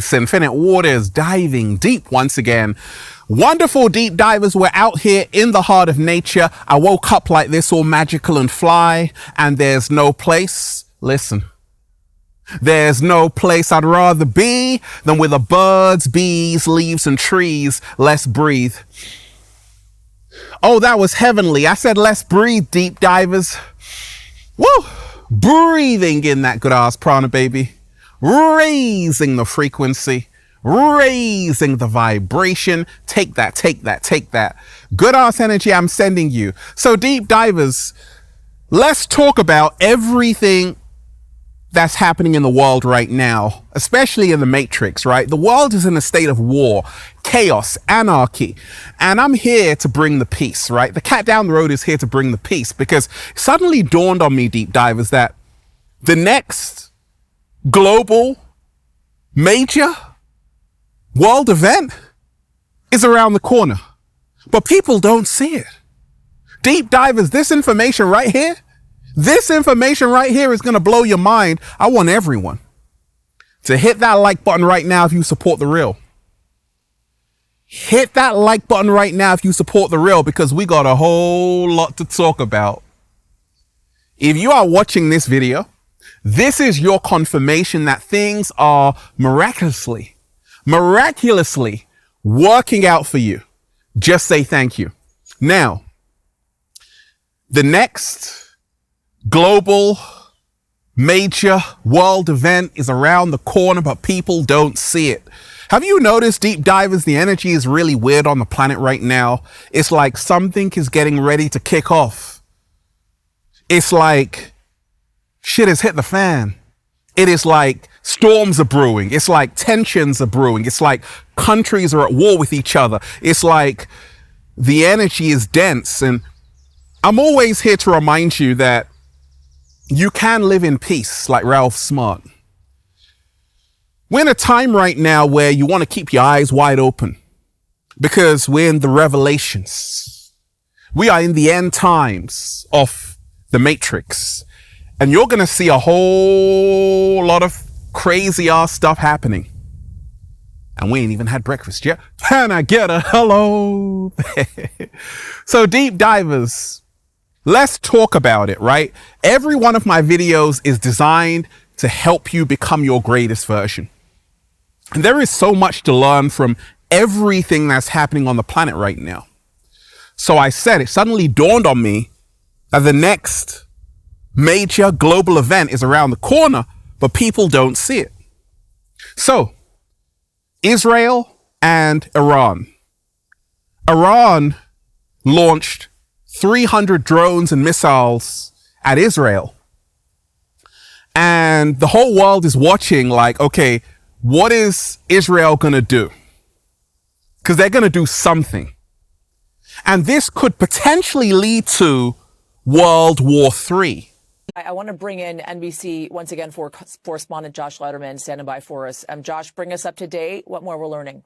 space, infinite waters, diving deep once again. Wonderful deep divers, we're out here in the heart of nature. I woke up like this, all magical and fly, and there's no place, listen, there's no place I'd rather be than with the birds, bees, leaves, and trees. Let's breathe. Oh, that was heavenly. I said let's breathe, deep divers. Woo! Breathing in that good ass prana, baby. Raising the frequency. Raising the vibration. Take that, take that, take that. Good ass energy I'm sending you. So deep divers, let's talk about everything that's happening in the world right now, especially in the Matrix, right? The world is in a state of war, chaos, anarchy, and I'm here to bring the peace, right? The cat down the road is here to bring the peace, because it suddenly dawned on me, deep divers, that the next global major world event is around the corner, but people don't see it. Deep divers, this information right here is going to blow your mind. I want everyone to hit that like button right now if you support the real. Hit that like button right now if you support the real, because we got a whole lot to talk about. If you are watching this video, this is your confirmation that things are miraculously working out for you. Just say thank you. Now, the next global major world event is around the corner, but people don't see it. Have you noticed, deep divers, the energy is really weird on the planet right now? It's like something is getting ready to kick off. It's like shit has hit the fan. It is like storms are brewing. It's like tensions are brewing. It's like countries are at war with each other. It's like the energy is dense. And I'm always here to remind you that you can live in peace, like Ralph Smart. We're in a time right now where you want to keep your eyes wide open, because we're in the revelations. We are in the end times of the Matrix, and you're going to see a whole lot of crazy ass stuff happening. And we ain't even had breakfast yet. Can I get a hello? So deep divers, let's talk about it, right? Every one of my videos is designed to help you become your greatest version. And there is so much to learn from everything that's happening on the planet right now. So I said, it suddenly dawned on me that the next major global event is around the corner, but people don't see it. So, Israel and Iran. Iran launched 300 drones and missiles at Israel. And the whole world is watching like, okay, what is Israel going to do? Because they're going to do something. And this could potentially lead to World War III. I want to bring in NBC once again for correspondent Josh Letterman standing by for us. Josh, bring us up to date. What more we're learning?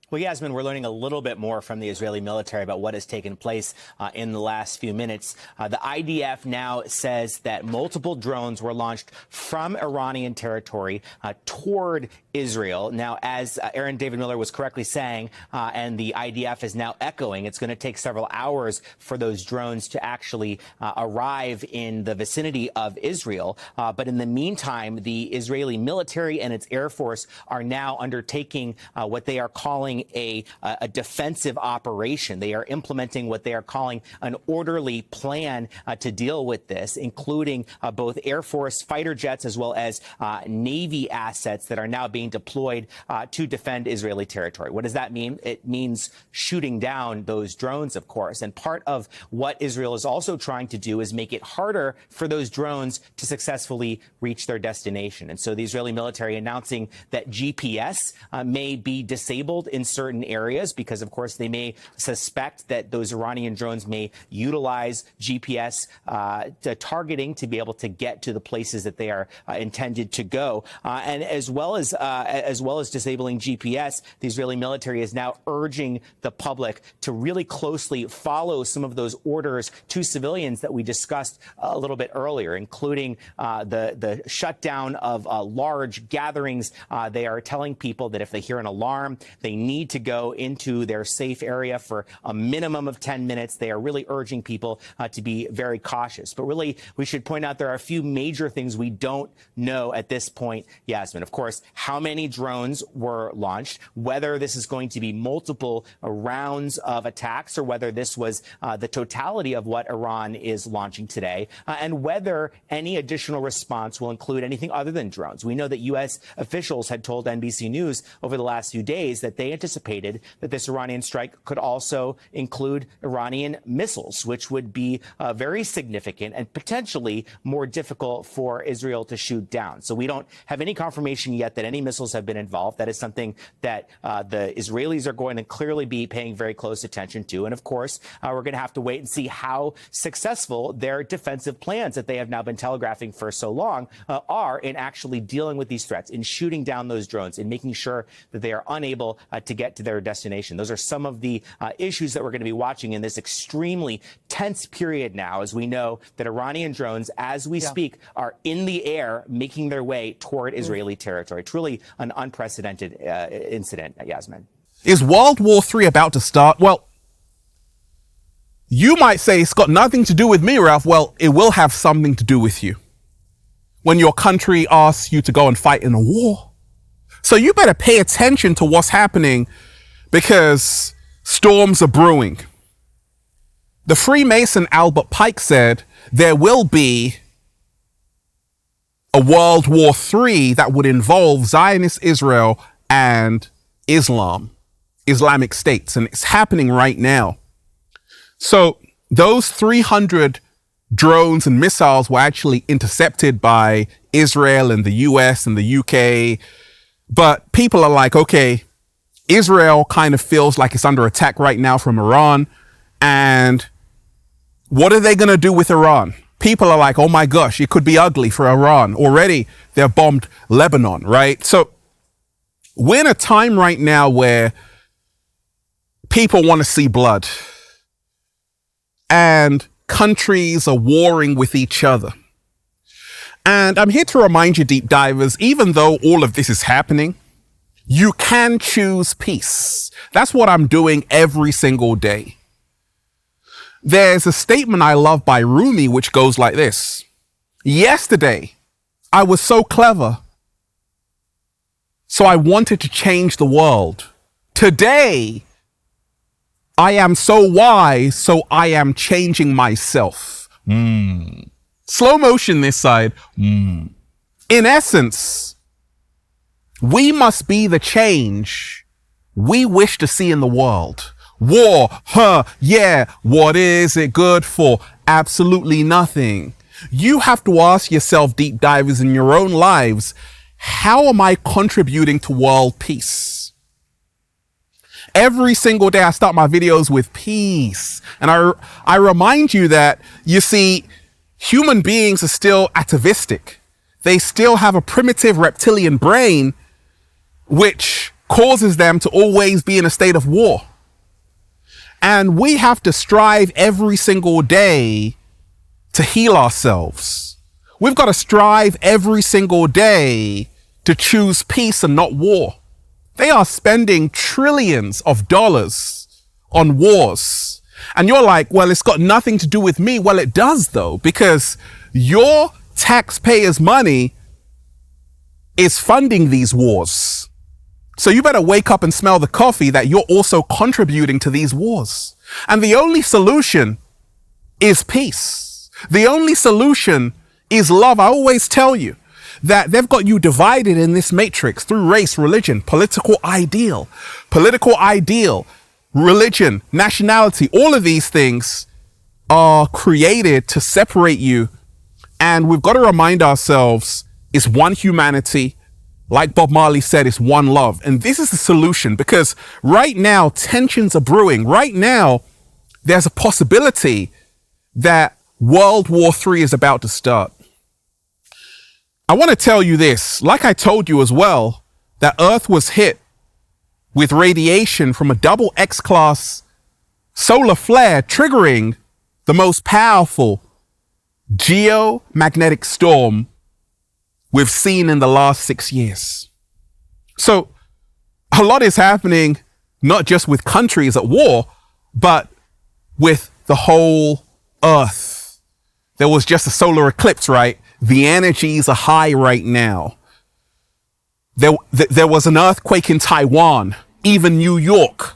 Well, Yasmin, we're learning a little bit more from the Israeli military about what has taken place in the last few minutes. The IDF now says that multiple drones were launched from Iranian territory toward Israel. Now, as Aaron David Miller was correctly saying, and the IDF is now echoing, it's going to take several hours for those drones to actually arrive in the vicinity of Israel. But in the meantime, the Israeli military and its Air Force are now undertaking what they are calling a defensive operation. They are implementing what they are calling an orderly plan to deal with this, including both Air Force fighter jets as well as Navy assets that are now being deployed to defend Israeli territory. What does that mean? It means shooting down those drones, of course. And part of what Israel is also trying to do is make it harder for those drones to successfully reach their destination. And so the Israeli military announcing that GPS may be disabled in certain areas because, of course, they may suspect that those Iranian drones may utilize GPS targeting to be able to get to the places that they are intended to go. And as well as disabling GPS, the Israeli military is now urging the public to really closely follow some of those orders to civilians that we discussed a little bit earlier, including the shutdown of large gatherings. They are telling people that if they hear an alarm, they need to go into their safe area for a minimum of 10 minutes. They are really urging people to be very cautious. But really, we should point out there are a few major things we don't know at this point, Yasmin. Of course, how many drones were launched, whether this is going to be multiple rounds of attacks or whether this was the totality of what Iran is launching today, and whether any additional response will include anything other than drones. We know that U.S. officials had told NBC News over the last few days that they anticipated that this Iranian strike could also include Iranian missiles, which would be very significant and potentially more difficult for Israel to shoot down. So we don't have any confirmation yet that any missiles have been involved. That is something that the Israelis are going to clearly be paying very close attention to. And of course, we're going to have to wait and see how successful their defensive plans that they have now been telegraphing for so long are in actually dealing with these threats, in shooting down those drones, in making sure that they are unable to get to their destination. Those are some of the issues that we're going to be watching in this extremely tense period now, as we know that Iranian drones, as we speak, are in the air making their way toward Israeli territory. Truly an unprecedented incident, Yasmin. Is World War III about to start? Well, you might say it's got nothing to do with me, Ralph. Well, it will have something to do with you when your country asks you to go and fight in a war. So you better pay attention to what's happening, because storms are brewing. The Freemason Albert Pike said there will be a World War III that would involve Zionist Israel and Islamic states, and it's happening right now. So those 300 drones and missiles were actually intercepted by Israel and the US and the UK. But people are like, okay, Israel kind of feels like it's under attack right now from Iran. And what are they going to do with Iran? People are like, oh my gosh, it could be ugly for Iran. Already they've bombed Lebanon, right? So we're in a time right now where people want to see blood. And countries are warring with each other. And I'm here to remind you, deep divers, even though all of this is happening, you can choose peace. That's what I'm doing every single day. There's a statement I love by Rumi, which goes like this. Yesterday, I was so clever, so I wanted to change the world. Today, I am so wise, so I am changing myself. Slow motion this side. In essence, we must be the change we wish to see in the world. War, yeah, what is it good for? Absolutely nothing. You have to ask yourself, deep divers, in your own lives, how am I contributing to world peace? Every single day I start my videos with peace. And I remind you that, you see, human beings are still atavistic. They still have a primitive reptilian brain, which causes them to always be in a state of war. And we have to strive every single day to heal ourselves. We've got to strive every single day to choose peace and not war. They are spending trillions of dollars on wars. And you're like, well, it's got nothing to do with me. Well, it does, though, because your taxpayers' money is funding these wars. So you better wake up and smell the coffee that you're also contributing to these wars. And the only solution is peace. The only solution is love. I always tell you that they've got you divided in this matrix through race, religion, political ideal, religion, nationality. All of these things are created to separate you. And we've got to remind ourselves, it's one humanity, Like Bob Marley said, it's one love. And this is the solution, because right now tensions are brewing. Right now, there's a possibility that World War III is about to start. I want to tell you this, like I told you as well, that Earth was hit with radiation from a double X-class solar flare, triggering the most powerful geomagnetic storm we've seen in the last 6 years. So a lot is happening, not just with countries at war, but with the whole Earth. There was just a solar eclipse, right? The energies are high right now. There was an earthquake in Taiwan, even New York.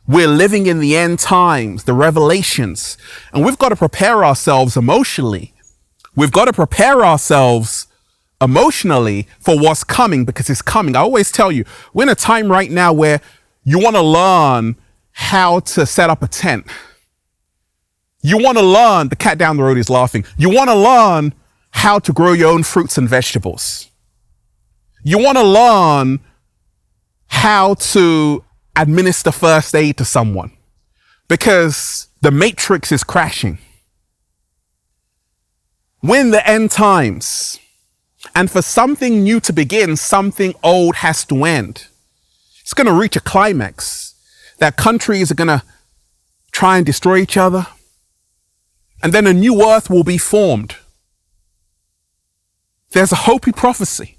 We're living in the end times, the revelations, and we've got to prepare ourselves emotionally. We've got to prepare ourselves emotionally for what's coming, because it's coming. I always tell you, we're in a time right now where you want to learn how to set up a tent. You want to learn, the cat down the road is laughing. You want to learn how to grow your own fruits and vegetables. You want to learn how to administer first aid to someone, because the matrix is crashing. We're in the end times, and for something new to begin, something old has to end. It's going to reach a climax that countries are going to try and destroy each other, and then a new earth will be formed. There's a Hopi prophecy.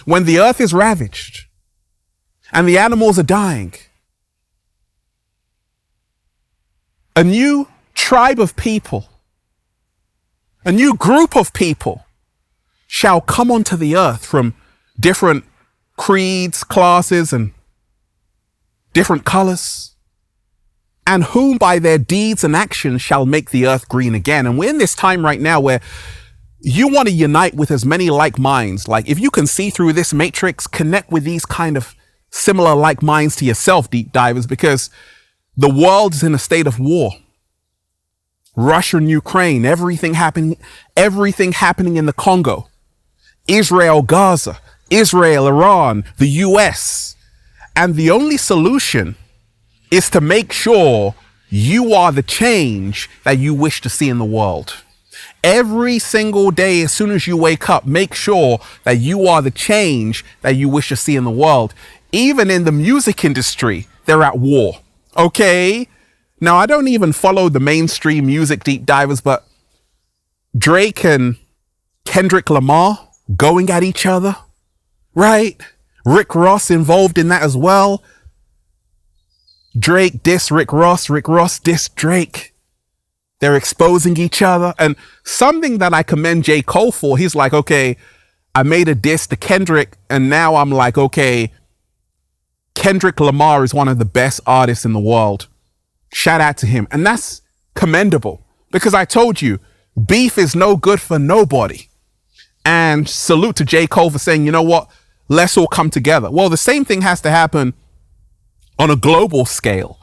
When the earth is ravaged and the animals are dying, a new tribe of people, a new group of people shall come onto the earth from different creeds, classes, and different colors, and whom by their deeds and actions shall make the earth green again. And we're in this time right now where you want to unite with as many like minds. Like, if you can see through this matrix, connect with these kind of similar like minds to yourself, deep divers, because the world is in a state of war. Russia and Ukraine, everything happening in the Congo, Israel, Gaza, Israel, Iran, the US. And the only solution is to make sure you are the change that you wish to see in the world. Every single day, as soon as you wake up, make sure that you are the change that you wish to see in the world. Even in the music industry, they're at war. Okay? Now, I don't even follow the mainstream music deep divers, but Drake and Kendrick Lamar going at each other, right? Rick Ross involved in that as well. Drake diss Rick Ross diss Drake. They're exposing each other. And something that I commend J. Cole for, he's like, okay, I made a diss to Kendrick, and now I'm like, okay, Kendrick Lamar is one of the best artists in the world. Shout out to him. And that's commendable, because I told you, beef is no good for nobody. And salute to J. Cole for saying, you know what, let's all come together. Well, the same thing has to happen on a global scale.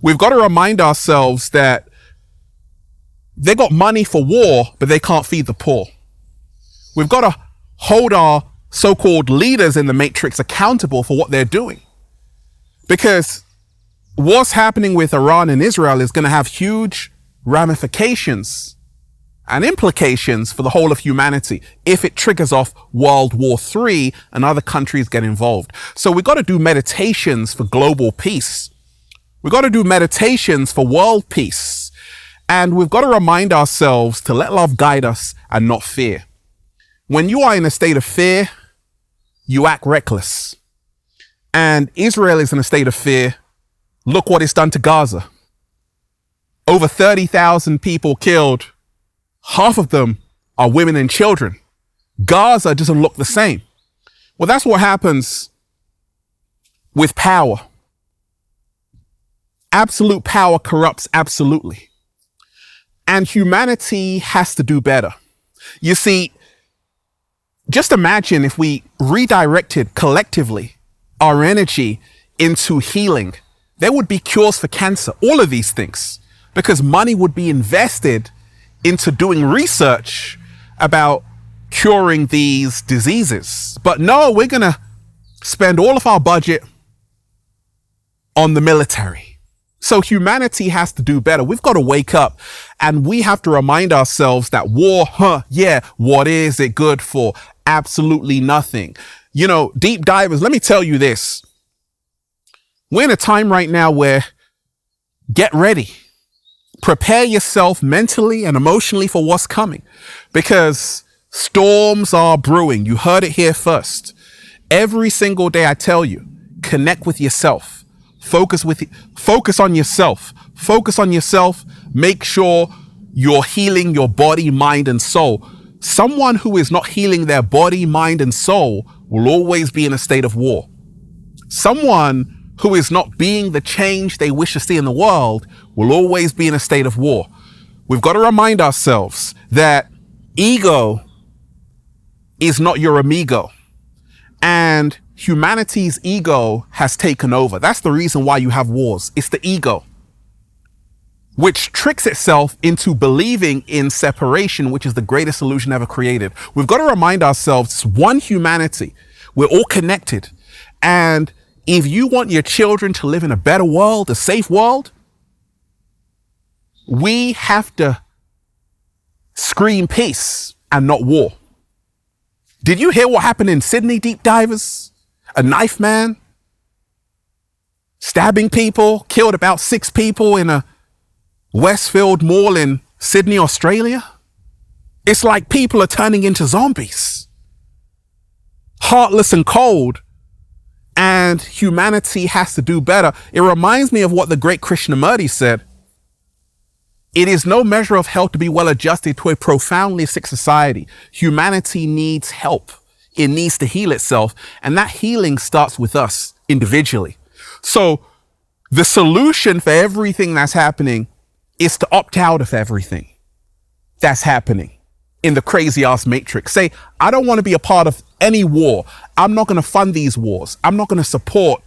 We've got to remind ourselves that they got money for war, but they can't feed the poor. We've got to hold our so-called leaders in the matrix accountable for what they're doing, because what's happening with Iran and Israel is going to have huge ramifications and implications for the whole of humanity if it triggers off World War III and other countries get involved. So we've got to do meditations for global peace. We've got to do meditations for world peace. And we've got to remind ourselves to let love guide us and not fear. When you are in a state of fear, you act reckless. And Israel is in a state of fear. Look what it's done to Gaza. Over 30,000 people killed. Half of them are women and children. Gaza doesn't look the same. Well, that's what happens with power. Absolute power corrupts absolutely. And humanity has to do better. You see, just imagine if we redirected collectively our energy into healing. There would be cures for cancer, all of these things, because money would be invested into doing research about curing these diseases. But no, we're going to spend all of our budget on the military. So humanity has to do better. We've got to wake up, and we have to remind ourselves that war, what is it good for? Absolutely nothing. You know, deep divers, let me tell you this. We're in a time right now where get ready. Prepare yourself mentally and emotionally for what's coming, because storms are brewing. You heard it here first. Every single day I tell you, connect with yourself. Focus on yourself. Focus on yourself. Make sure you're healing your body, mind, and soul. Someone who is not healing their body, mind, and soul will always be in a state of war. Someone who is not being the change they wish to see in the world will always be in a state of war. We've got to remind ourselves that ego is not your amigo, and humanity's ego has taken over. That's the reason why you have wars. It's the ego, which tricks itself into believing in separation, which is the greatest illusion ever created. We've got to remind ourselves it's one humanity. We're all connected. And if you want your children to live in a better world, a safe world, we have to scream peace and not war. Did you hear what happened in Sydney, deep divers? A knife man stabbing people, killed about 6 people in a Westfield Mall in Sydney, Australia. It's like people are turning into zombies, heartless and cold, and humanity has to do better. It reminds me of what the great Krishnamurti said. It is no measure of health to be well adjusted to a profoundly sick society. Humanity needs help. It needs to heal itself, and that healing starts with us individually. So the solution for everything that's happening is to opt out of everything that's happening in the crazy ass matrix. Say, I don't want to be a part of any war. I'm not going to fund these wars. I'm not going to support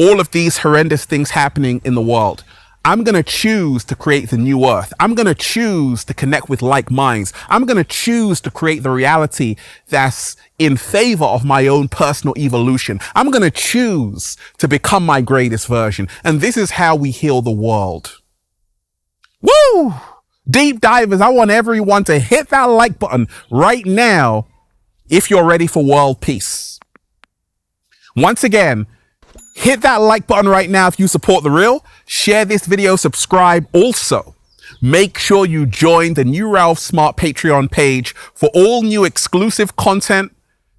all of these horrendous things happening in the world. I'm going to choose to create the new earth. I'm going to choose to connect with like minds. I'm going to choose to create the reality that's in favor of my own personal evolution. I'm going to choose to become my greatest version. And this is how we heal the world. Woo! Deep divers, I want everyone to hit that like button right now if you're ready for world peace. Once again, hit that like button right now if you support The Real. Share this video, subscribe. Also, make sure you join the new Ralph Smart Patreon page for all new exclusive content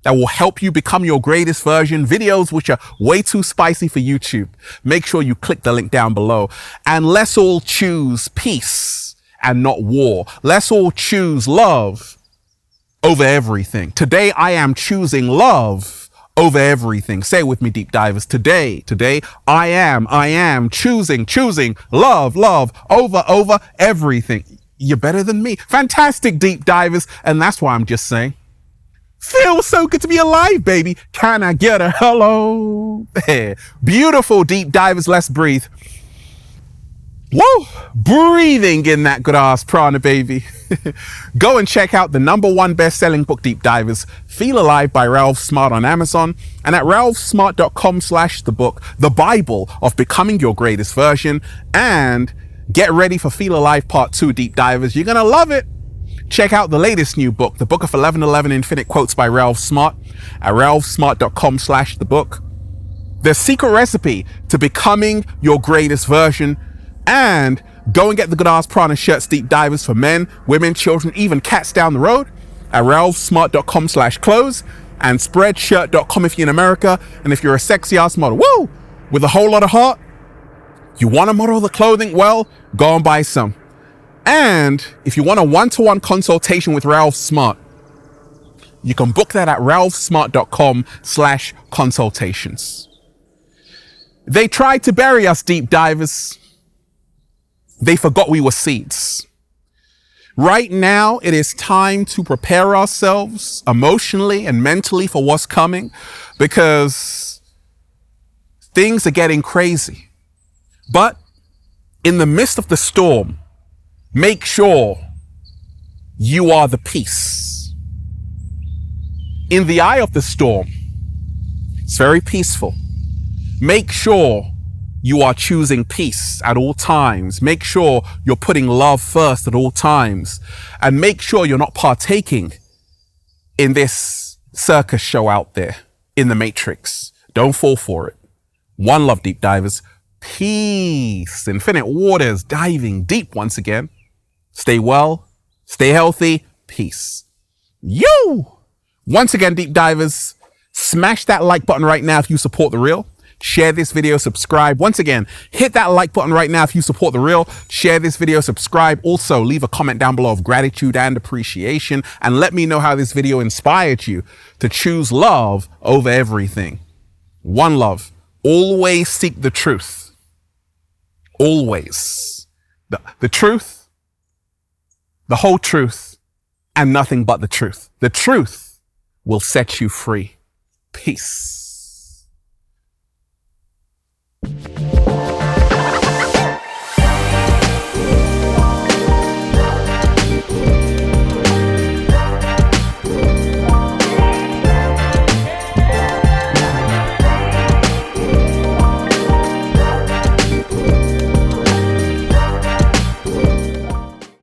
that will help you become your greatest version, videos which are way too spicy for YouTube. Make sure you click the link down below. And let's all choose peace and not war. Let's all choose love over everything. Today, I am choosing love over everything. Say it with me, deep divers. Today, I am choosing love over everything. You're better than me. Fantastic, deep divers. And that's why I'm just saying, feels so good to be alive, baby. Can I get a hello? Beautiful, deep divers. Let's breathe. Woo! Breathing in that good ass prana, baby. Go and check out the #1 best-selling book, Deep Divers, Feel Alive by Ralph Smart on Amazon, and at ralphsmart.com/thebook, the Bible of becoming your greatest version. And get ready for Feel Alive Part 2, Deep Divers. You're gonna love it. Check out the latest new book, The Book of 1111 Infinite Quotes by Ralph Smart, at ralphsmart.com/thebook. The secret recipe to becoming your greatest version. And go and get the good ass prana shirts, Deep Divers, for men, women, children, even cats down the road at ralphsmart.com/clothes, and spreadshirt.com if you're in America. And if you're a sexy ass model, woo, with a whole lot of heart, you want to model the clothing, well, go and buy some. And if you want a one-to-one consultation with Ralph Smart, you can book that at ralphsmart.com/consultations. They tried to bury us, deep divers. They forgot we were seeds. Right now, it is time to prepare ourselves emotionally and mentally for what's coming, because things are getting crazy. But in the midst of the storm, make sure you are the peace. in the eye of the storm, it's very peaceful. Make sure you are choosing peace at all times. Make sure you're putting love first at all times. And make sure you're not partaking in this circus show out there in the Matrix. Don't fall for it. One love, deep divers. Peace. Infinite waters diving deep once again. Stay well. Stay healthy. Peace. Once again, deep divers, smash that like button right now if you support the real. Share this video, subscribe. Once again, hit that like button right now if you support the real. Share this video, subscribe. Also, leave a comment down below of gratitude and appreciation, and let me know how this video inspired you to choose love over everything. One love. Always seek the truth. Always. The truth, the whole truth, and nothing but the truth. The truth will set you free. Peace.